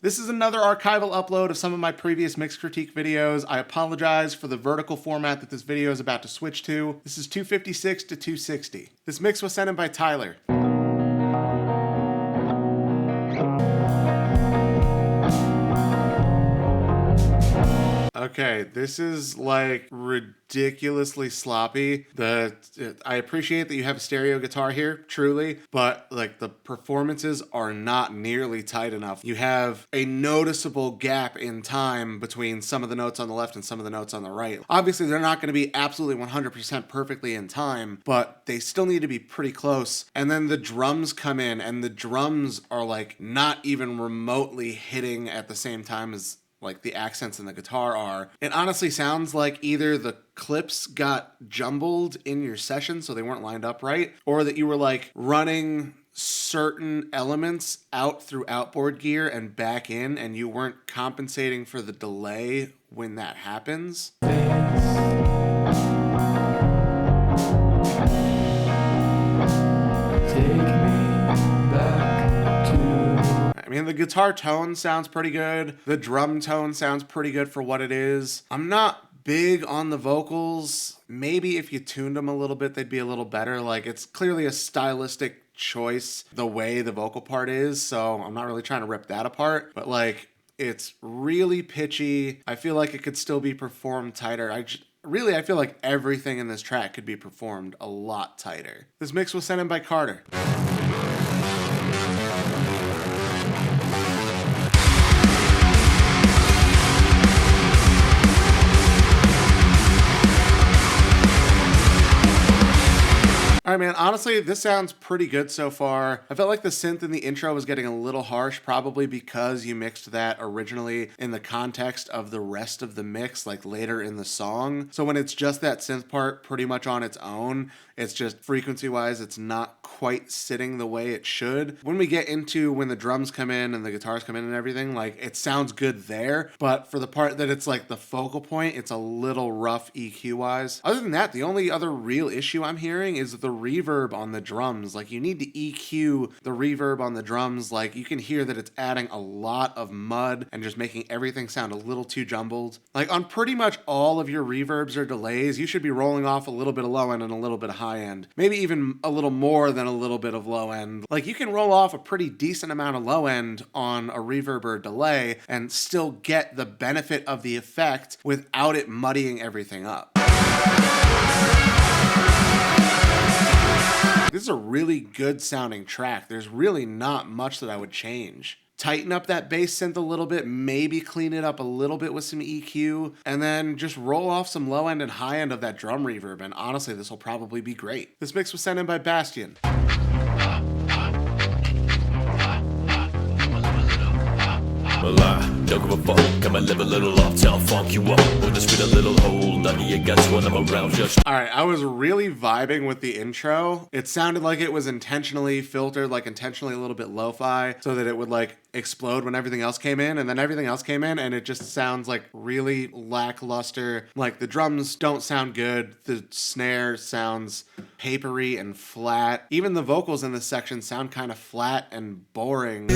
This is another archival upload of some of my previous mix critique videos. I apologize for the vertical format that this video is about to switch to. This is 256 to 260. This mix was sent in by Tyler. Okay, this is like ridiculously sloppy. I appreciate that you have a stereo guitar here, truly, but like the performances are not nearly tight enough. You have a noticeable gap in time between some of the notes on the left and some of the notes on the right. Obviously, they're not going to be absolutely 100% perfectly in time, but they still need to be pretty close. And then the drums come in, and the drums are like not even remotely hitting at the same time as like the accents in the guitar are. It honestly sounds like either the clips got jumbled in your session so they weren't lined up right, or that you were like running certain elements out through outboard gear and back in, and you weren't compensating for the delay when that happens. I mean, the guitar tone sounds pretty good. The drum tone sounds pretty good for what it is. I'm not big on the vocals. Maybe if you tuned them a little bit, they'd be a little better. Like, it's clearly a stylistic choice the way the vocal part is, so I'm not really trying to rip that apart. But like, it's really pitchy. I feel like it could still be performed tighter. I feel like everything in this track could be performed a lot tighter. This mix was sent in by Carter. All right, man, honestly, this sounds pretty good so far. I felt like the synth in the intro was getting a little harsh, probably because you mixed that originally in the context of the rest of the mix, like later in the song. So when it's just that synth part pretty much on its own, it's just frequency-wise, it's not quite sitting the way it should. When we get into when the drums come in and the guitars come in and everything, like it sounds good there, but for the part that it's like the focal point, it's a little rough EQ-wise. Other than that, the only other real issue I'm hearing is the reverb on the drums. Like, you need to EQ the reverb on the drums. Like, you can hear that it's adding a lot of mud and just making everything sound a little too jumbled. Like, on pretty much all of your reverbs or delays, you should be rolling off a little bit of low end and a little bit of high end. Maybe even a little more than a little bit of low end. Like, you can roll off a pretty decent amount of low end on a reverb or delay and still get the benefit of the effect without it muddying everything up. This is a really good sounding track. There's really not much that I would change. Tighten up that bass synth a little bit, maybe clean it up a little bit with some EQ, and then just roll off some low end and high end of that drum reverb, and honestly, this will probably be great. This mix was sent in by Bastian. Don't give a fuck, I'ma live a little uptown, funk you up with a sweet little hold under your guts when I'm around you. Alright, I was really vibing with the intro. It sounded like it was intentionally filtered, like intentionally a little bit lo-fi, so that it would like explode when everything else came in, and then everything else came in, and it just sounds like really lackluster. Like, the drums don't sound good, the snare sounds papery and flat. Even the vocals in this section sound kind of flat and boring.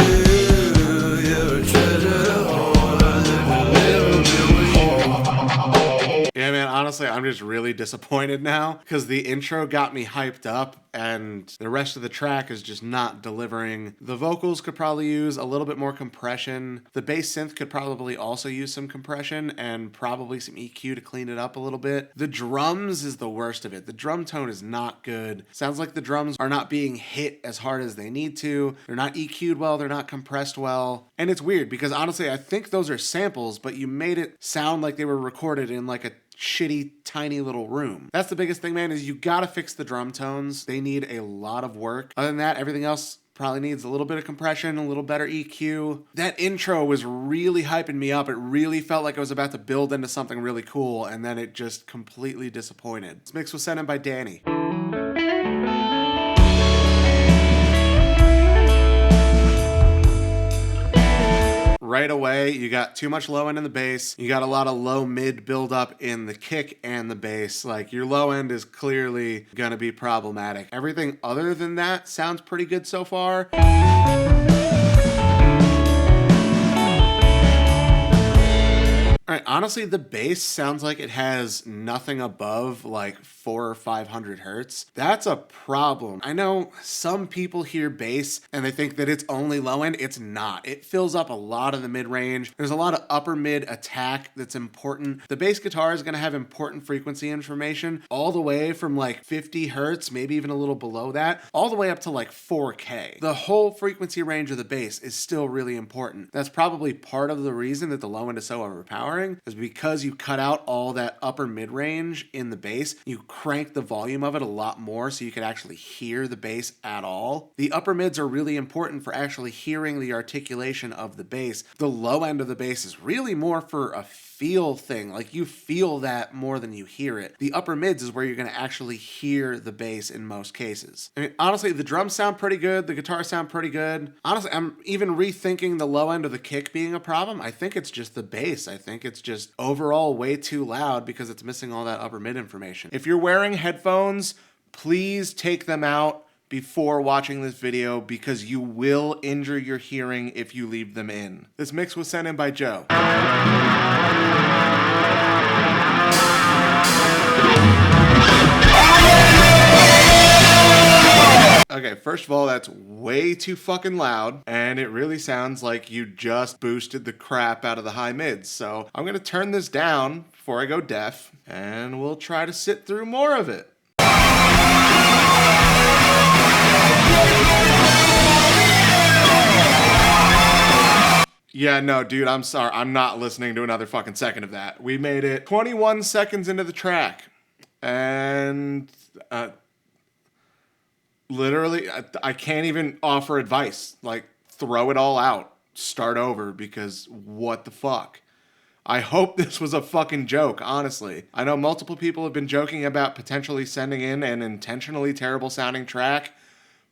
Yeah, man, honestly, I'm just really disappointed now because the intro got me hyped up and the rest of the track is just not delivering. The vocals could probably use a little bit more compression. The bass synth could probably also use some compression and probably some EQ to clean it up a little bit. The drums is the worst of it. The drum tone is not good. Sounds like the drums are not being hit as hard as they need to. They're not EQ'd well. They're not compressed well. And it's weird because honestly, I think those are samples, but you made it sound like they were recorded in like a shitty tiny little room. That's the biggest thing, man, is you gotta fix the drum tones. They need a lot of work. Other than that, everything else probably needs a little bit of compression, a little better EQ. That intro was really hyping me up. It really felt like I was about to build into something really cool, and then it just completely disappointed. This mix was sent in by Danny. Right away, you got too much low end in the bass. You got a lot of low mid build up in the kick and the bass. Like, your low end is clearly gonna be problematic. Everything other than that sounds pretty good so far. honestly, the bass sounds like it has nothing above like 400 or 500 hertz. That's a problem. I know some people hear bass and they think that it's only low end. It's not. It fills up a lot of the mid range. There's a lot of upper mid attack that's important. The bass guitar is going to have important frequency information all the way from like 50 hertz, maybe even a little below that, all the way up to like 4K. The whole frequency range of the bass is still really important. That's probably part of the reason that the low end is so overpowering, is because you cut out all that upper mid range in the bass. You crank the volume of it a lot more so you can actually hear the bass at all. The upper mids are really important for actually hearing the articulation of the bass. The low end of the bass is really more for a feel thing. Like, you feel that more than you hear it. The upper mids is where you're going to actually hear the bass in most cases. I mean, honestly, the drums sound pretty good. The guitars sound pretty good. Honestly, I'm even rethinking the low end of the kick being a problem. I think it's just the bass. I think it's just overall way too loud because it's missing all that upper mid information. If you're wearing headphones, please take them out before watching this video because you will injure your hearing if you leave them in. This mix was sent in by Joe. Okay, first of all, that's way too fucking loud, and it really sounds like you just boosted the crap out of the high mids. So I'm gonna turn this down before I go deaf, and we'll try to sit through more of it. Yeah, no, dude, I'm sorry. I'm not listening to another fucking second of that. We made it 21 seconds into the track, and literally, I can't even offer advice. Like, throw it all out. Start over, because what the fuck? I hope this was a fucking joke, honestly. I know multiple people have been joking about potentially sending in an intentionally terrible sounding track.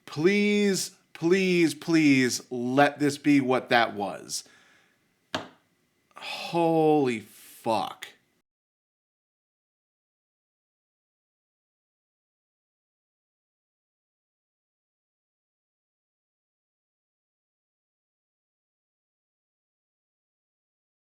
Please, please, please let this be what that was. Holy fuck.